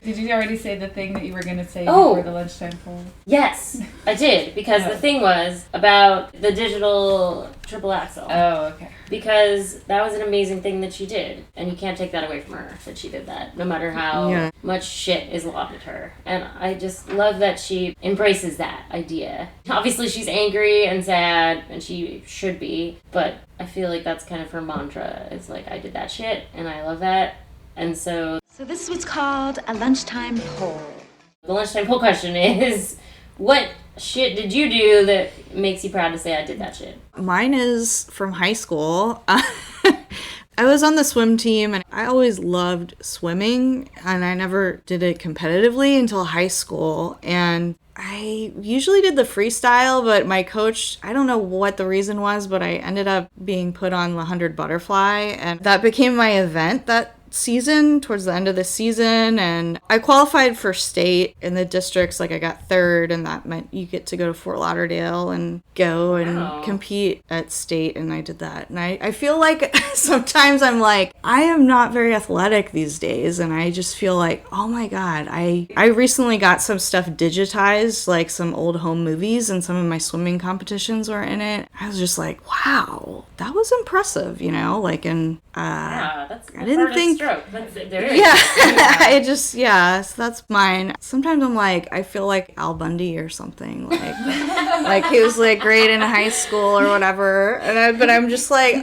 Did you already say the thing that you were going to say Oh. before the lunchtime poll? Yes, I did, because the thing was about the digital triple axel. Oh, okay. Because that was an amazing thing that she did, and you can't take that away from her, that she did that, no matter how much shit is lobbed at her. And I just love that she embraces that idea. Obviously, she's angry and sad, and she should be, but I feel like that's kind of her mantra. It's like, I did that shit, and I love that. And so this is what's called a lunchtime poll. The lunchtime poll question is, what shit did you do that makes you proud to say I did that shit? Mine is from high school. I was on the swim team, and I always loved swimming, and I never did it competitively until high school. And I usually did the freestyle, but my coach, I don't know what the reason was, but I ended up being put on the 100 butterfly, and that became my event that season, towards the end of the season. And I qualified for state in the districts. Like, I got third, and that meant you get to go to Fort Lauderdale and go and compete at state, and I did that. And I feel like sometimes I'm like, I am not very athletic these days, and I just feel like, oh my god, I recently got some stuff digitized, like some old home movies, and some of my swimming competitions were in it. I was just like, wow, that was impressive, you know, like, and that's I didn't think stroke. There I just, so that's mine. Sometimes I'm like, I feel like Al Bundy or something, like he was like great in high school or whatever, but I'm just like,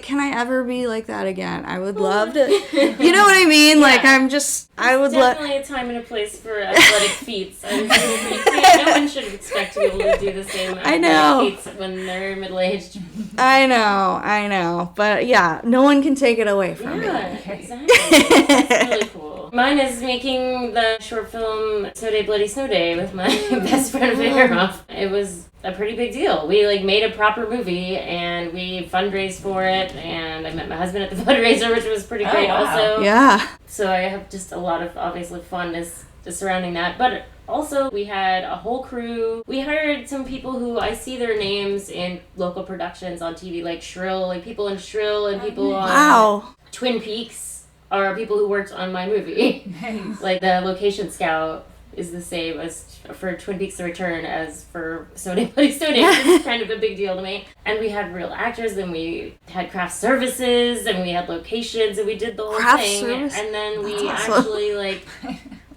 can I ever be like that again? I would love to, you know what I mean? Yeah. Like, I would love. Definitely a time and a place for athletic feats. No one should expect to be able to do the same athletic feats when they're middle-aged. I know, but yeah, no one can take it away from me. Exactly. That's really cool. Mine is making the short film Snow Day, Bloody Snow Day with my best friend Vayroff. It was a pretty big deal. We made a proper movie, and we fundraised for it, and I met my husband at the fundraiser, which was pretty great also. Yeah. So I have just a lot of, obviously, funness surrounding that. But also, we had a whole crew. We hired some people who I see their names in local productions on TV, like Shrill, like people in Shrill and people on Twin Peaks are people who worked on my movie. Nice. Like, the location scout is the same as for Twin Peaks The Return as for Snow Day, Bloody Snow Day. It's kind of a big deal to me. And we had real actors, and we had craft services, and we had locations, and we did the whole thing. Service? And then we actually,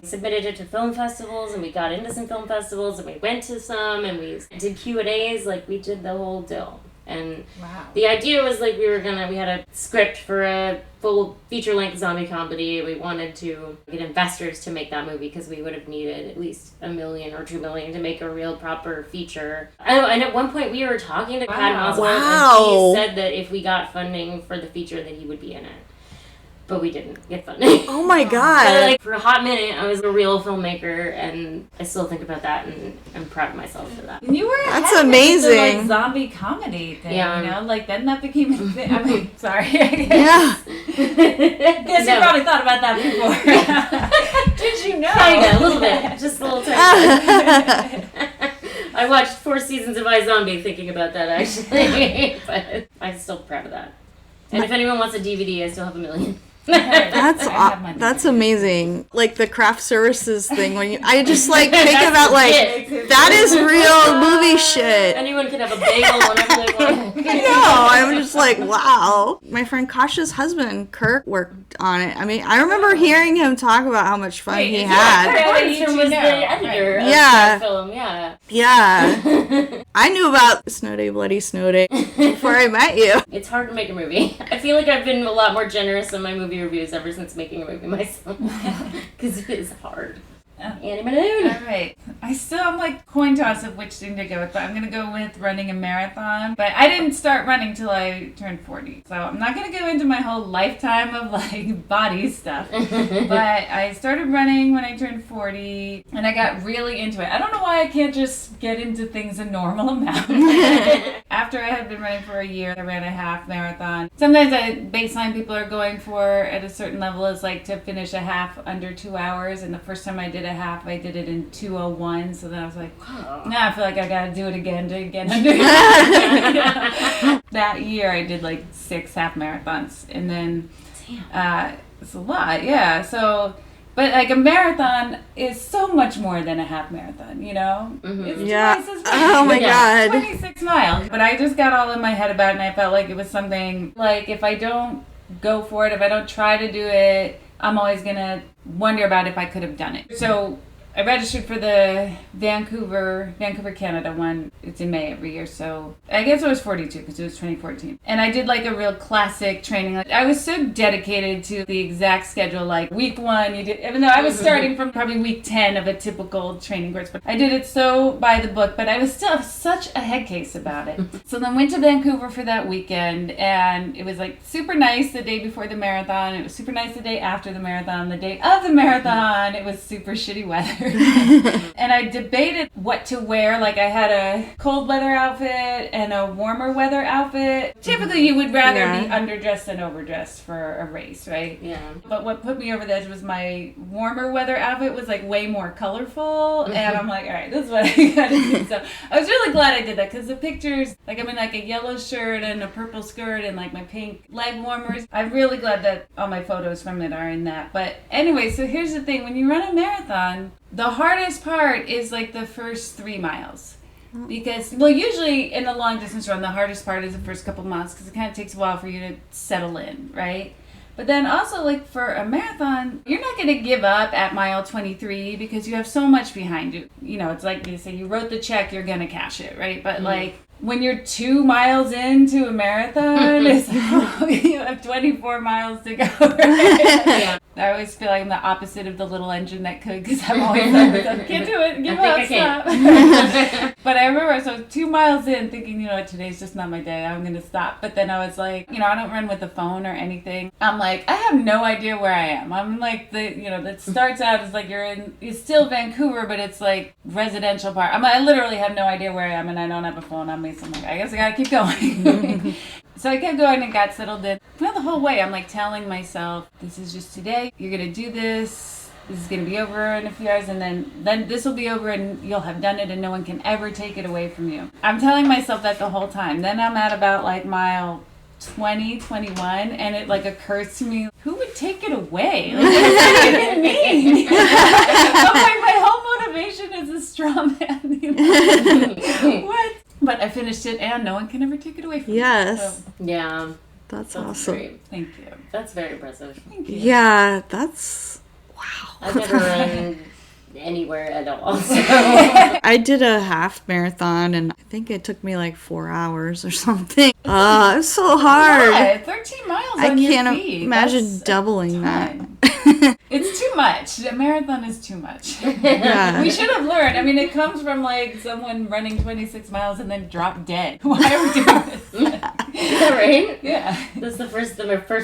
submitted it to film festivals, and we got into some film festivals, and we went to some, and we did Q&As. Like, we did the whole deal. And the idea was, like, we had a script for a full feature-length zombie comedy. We wanted to get investors to make that movie because we would have needed at least $1 million or $2 million to make a real proper feature. And at one point we were talking to Patton Oswalt, and he said that if we got funding for the feature that he would be in it. But we didn't get funding. Oh my god. But, like, for a hot minute, I was a real filmmaker, and I still think about that, and I'm proud of myself for that. You were That's amazing. The, like, zombie comedy thing, you know? Like, then that became a thing. I mean, sorry. Yeah. Guess you probably thought about that before. Did you know? Kinda, a little bit. Just a little tiny bit. I watched 4 seasons of iZombie thinking about that, actually. But I'm still proud of that. And if anyone wants a DVD, I still have $1 million. That's amazing. Like, the craft services thing, when I just like think about, like, that is real movie shit. Anyone can have a bagel whenever they want. I know. I'm just like, wow. My friend Kasha's husband Kirk worked on it. I mean, I remember hearing him talk about how much fun he had. Kirk was the editor of that film. Yeah. I knew about Snow Day, Bloody Snow Day before I met you. It's hard to make a movie. I feel like I've been a lot more generous in my movie reviews ever since making a movie myself, because it is hard. Annie Manoon. All right. I'm like coin toss of which thing to go with, but I'm going to go with running a marathon. But I didn't start running till I turned 40. So I'm not going to go into my whole lifetime of like body stuff. But I started running when I turned 40 and I got really into it. I don't know why I can't just get into things a normal amount. After I had been running for a year, I ran a half marathon. Sometimes the baseline people are going for at a certain level is like to finish a half under 2 hours. And the first time I did a half, I did it in 2:01. So then I was like, now I feel like I got to do it again to get under. That year I did like 6 half marathons. And then it's a lot, yeah. So, but like a marathon is so much more than a half marathon, you know? Mm-hmm. It's twice as Oh my god. 26 miles. But I just got all in my head about it, and I felt like it was something, like if I don't go for it, if I don't try to do it, I'm always going to wonder about if I could have done it. So I registered for the Vancouver, Canada one. It's in May every year, so I guess I was 42 because it was 2014. And I did like a real classic training. Like, I was so dedicated to the exact schedule. Like week 1, you did, even though I was starting from probably week 10 of a typical training course, but I did it so by the book. But I was still such a head case about it. So then went to Vancouver for that weekend, and it was like super nice the day before the marathon. It was super nice the day after the marathon. The day of the marathon, it was super shitty weather. And I debated what to wear. Like I had a cold weather outfit and a warmer weather outfit. Typically you would rather be underdressed than overdressed for a race, right? Yeah. But what put me over the edge was my warmer weather outfit was like way more colorful. And I'm like, all right, this is what I gotta do. So I was really glad I did that because the pictures, like I'm in like a yellow shirt and a purple skirt and like my pink leg warmers. I'm really glad that all my photos from it are in that. But anyway, so here's the thing. When you run a marathon, the hardest part is like the first 3 miles. Because, well, usually in a long distance run, the hardest part is the first couple miles because it kind of takes a while for you to settle in, right? But then also, like, for a marathon, you're not going to give up at mile 23 because you have so much behind you. You know, it's like you say, you wrote the check, you're going to cash it, right? But, like, when you're 2 miles into a marathon, it's like, you have 24 miles to go, right? I always feel like I'm the opposite of the little engine that could, because I'm always like, I can't do it, give up, stop. But I remember, so 2 miles in, thinking, you know what, today's just not my day, I'm going to stop. But then I was like, you know, I don't run with a phone or anything. I'm like, I have no idea where I am. I'm like, that starts out as like it's still Vancouver, but it's like residential part. I literally have no idea where I am, and I don't have a phone on me, so I'm like, I guess I got to keep going. So I kept going and got settled in. Well, the whole way, I'm like telling myself, this is just today. You're going to do this. This is going to be over in a few hours, and then this will be over, and you'll have done it, and no one can ever take it away from you. I'm telling myself that the whole time. Then I'm at about like mile 20, 21, and it like occurs to me, who would take it away? Like, what does that even mean? But my whole motivation is a straw man. You know? What? But I finished it, and no one can ever take it away from me. Yes. So. Yeah. That's awesome. Great. Thank you. That's very impressive. Thank you. Yeah, that's... Wow. I've never run anywhere at all. So. I did a half marathon, and I think it took me like 4 hours or something. It was so hard. Yeah, 13 miles on your feet. I can't imagine doubling that. It's too much. A marathon is too much. Yeah. We should have learned. I mean, it comes from like someone running 26 miles and then drop dead. Why are we doing this? Is that right? Yeah. That's the first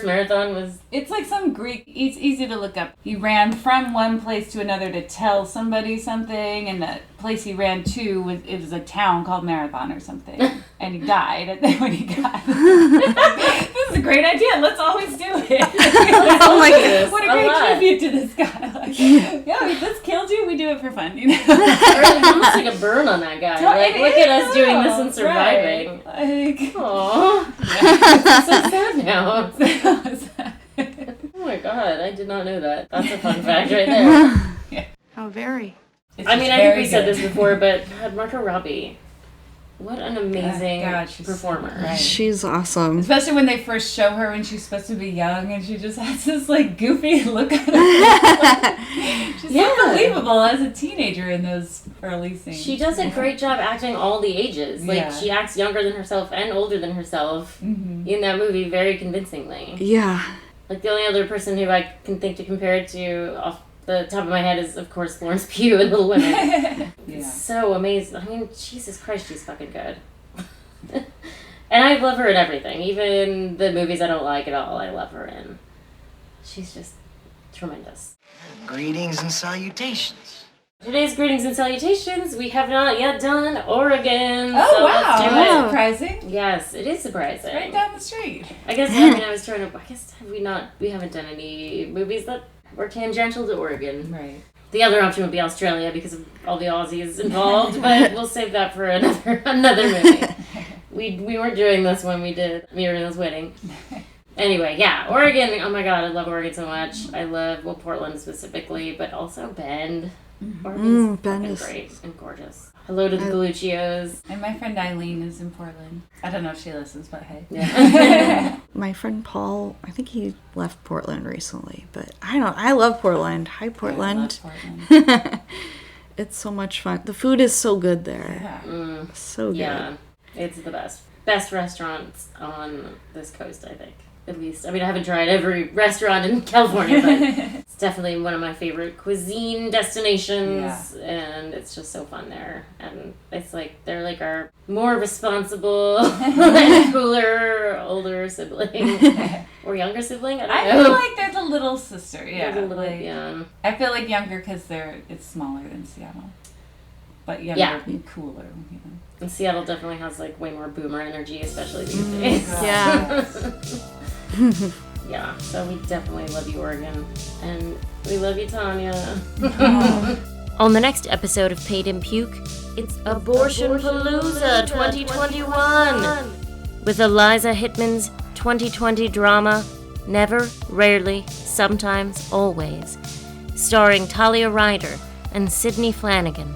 marathon was... It's like some Greek, it's easy to look up. He ran from one place to another to tell somebody something, and the place he ran to was a town called Marathon or something. And he died when he got This is a great idea. Let's always do it. Oh my goodness. What a great tribute to this guy. Like, yeah, if this killed you, we do it for fun, you know? Or almost like a burn on that guy. Like, look at us doing this and surviving. Right. Like, aww. I'm so sad now. Oh my god, I did not know that. That's a fun fact right there. Yeah. How very. I mean, I think we said this before, but Margot Robbie, what an amazing performer. Right. She's awesome. Especially when they first show her when she's supposed to be young, and she just has this like goofy look at her. She's unbelievable as a teenager in those early scenes. She does a great job acting all the ages. Like, she acts younger than herself and older than herself in that movie very convincingly. Yeah. Like, the only other person who I can think to compare it to off the top of my head is, of course, Florence Pugh in Little Women. It's so amazing. I mean, Jesus Christ, she's fucking good. And I love her in everything. Even the movies I don't like at all, I love her in. She's just tremendous. Greetings and salutations. Today's greetings and salutations. We have not yet done Oregon. Oh, so wow. Let's do That's it. surprising. Yes, it is surprising. Right down the street. I guess, I mean, we haven't done any movies that were tangential to Oregon. Right. The other option would be Australia because of all the Aussies involved, but we'll save that for another movie. We weren't doing this when we did Muriel's Wedding. Anyway, yeah, Oregon. Oh my god, I love Oregon so much. I love, Portland specifically, but also Bend. Oregon's Bend fucking is great and gorgeous. Hello to the Galuccios. And my friend Eileen is in Portland. I don't know if she listens, but hey. Yeah. My friend Paul, I think he left Portland recently, but I love Portland. Hi, Portland. Yeah, I love Portland. It's so much fun. The food is so good there. Yeah. So good. Yeah, it's the best. Best restaurants on this coast, I think. At least. I mean, I haven't tried every restaurant in California, but it's definitely one of my favorite cuisine destinations, and it's just so fun there. And it's like, they're like our more responsible, cooler, older sibling. Or younger sibling? I feel like there's a little sister, yeah. There's a little, like, I feel like younger because it's smaller than Seattle. But younger and cooler, you know. And Seattle definitely has like way more boomer energy, especially these days. Yeah. Yeah, so we definitely love you, Oregon. And we love you, Tonya. On the next episode of Paid in Puke, it's Abortion Palooza 2021 with Eliza Hittman's 2020 drama Never, Rarely, Sometimes, Always, starring Talia Ryder and Sydney Flanagan,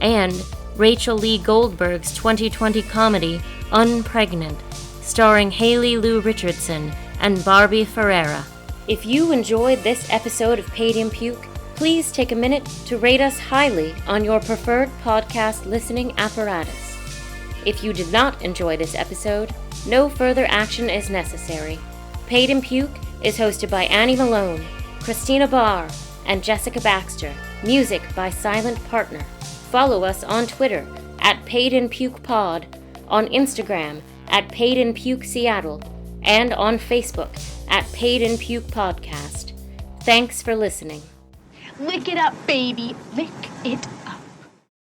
and Rachel Lee Goldberg's 2020 comedy Unpregnant, starring Haley Lou Richardson and Barbie Ferreira. If you enjoyed this episode of Paid in Puke, please take a minute to rate us highly on your preferred podcast listening apparatus. If you did not enjoy this episode, no further action is necessary. Paid in Puke is hosted by Annie Malone, Christina Barr, and Jessica Baxter. Music by Silent Partner. Follow us on Twitter at PaidInPukePod, on Instagram at PaidInPukeSeattle, and on Facebook at Paid in Puke Podcast. Thanks for listening. Lick it up, baby. Lick it